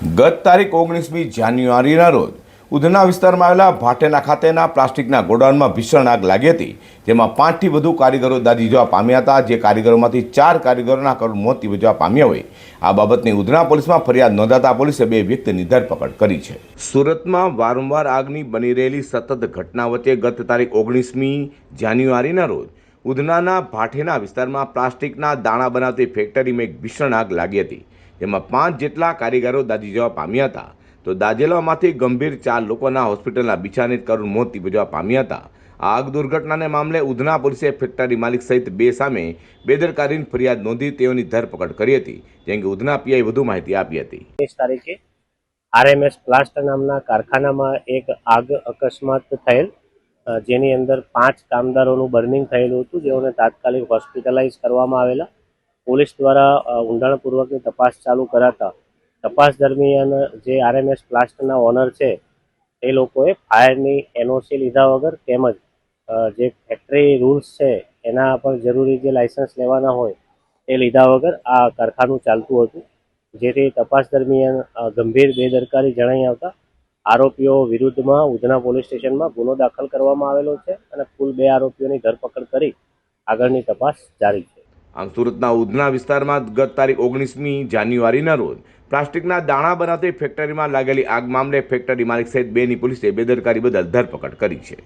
ગત તારીખ 19મી જાન્યુઆરીના રોજ ઉધના વિસ્તારમાં આવેલા ભાટેના ખાતેના પ્લાસ્ટિકના ગોડાઉનમાં ભીષણ આગ લાગી હતી, જેમાં 5થી વધુ કારીગરો દાઝી જવા પામ્યા હતા. જે કારીગરોમાંથી 4 કારીગરોના કરુણ મોત નિપજવા પામ્યા હોય. આ બાબતની ઉધના પોલીસમાં ફરિયાદ નોંધાતા પોલીસે 2 વ્યક્તિની ધરપકડ કરી છે. સુરતમાં વારંવાર આગની બની રહેલી સતત ઘટના વચ્ચે ગત તારીખ 19મી જાન્યુઆરીના રોજ ઉધનાના ભાટેના વિસ્તારમાં પ્લાસ્ટિકના દાણા બનાવતી ફેક્ટરીમાં એક ભીષણ આગ લાગી હતી, જેમાં 5 જેટલા કારીગરો દાઝી જવા પામ્યા હતા. તો દાઝેલામાંથી ગંભીર 4 લોકોના હોસ્પિટલના બિછાને કરુણ મોત નિપજવા પામ્યા હતા. આ આગ દુર્ઘટનાને મામલે ઉધના પોલીસે ફેક્ટરી માલિક સહિત 2 સામે બેદરકારીની ફરિયાદ નોંધી તેઓની ધરપકડ કરી હતી. જેમ કે ઉધના પીઆઈ વધુ માહિતી આપી હતી. 23 તારીખે આરએમએસ પ્લાસ્ટ નામના કારખાનામાં એક આગ અકસ્માત થયેલ, જેની અંદર 5 કામદારોનું બર્નિંગ થયેલું હતું, જેઓને તાત્કાલિક હોસ્પિટલાઇઝ કરવામાં આવેલા. પોલીસ દ્વારા ઊંડાણપૂર્વકની તપાસ ચાલુ કરાતા તપાસ દરમિયાન જે આરએમએસ પ્લાસ્ટના ઓનર છે એ લોકોએ ફાયરની એનઓસી લીધા વગર તેમજ જે ફેક્ટરી રૂલ્સ છે એના પર જરૂરી જે લાયસન્સ લેવાના હોય એ લીધા વગર આ કારખાનું ચાલતું હતું, જેથી તપાસ દરમિયાન ગંભીર બેદરકારી જણાઈ આવતા આરોપીઓ વિરુદ્ધમાં ઉધના પોલીસ સ્ટેશનમાં ગુનો દાખલ કરવામાં આવેલો છે અને કુલ 2 આરોપીઓની ધરપકડ કરી આગળની તપાસ જારી છે. આમ સુરતના ઉધના વિસ્તારમાં ગત તારીખ 19મી જાન્યુઆરીના રોજ પ્લાસ્ટિકના દાણા બનાવતી ફેક્ટરીમાં લાગેલી આગ મામલે ફેક્ટરી માલિક સહિત 2ની પોલીસે બેદરકારી બદલ ધરપકડ કરી છે.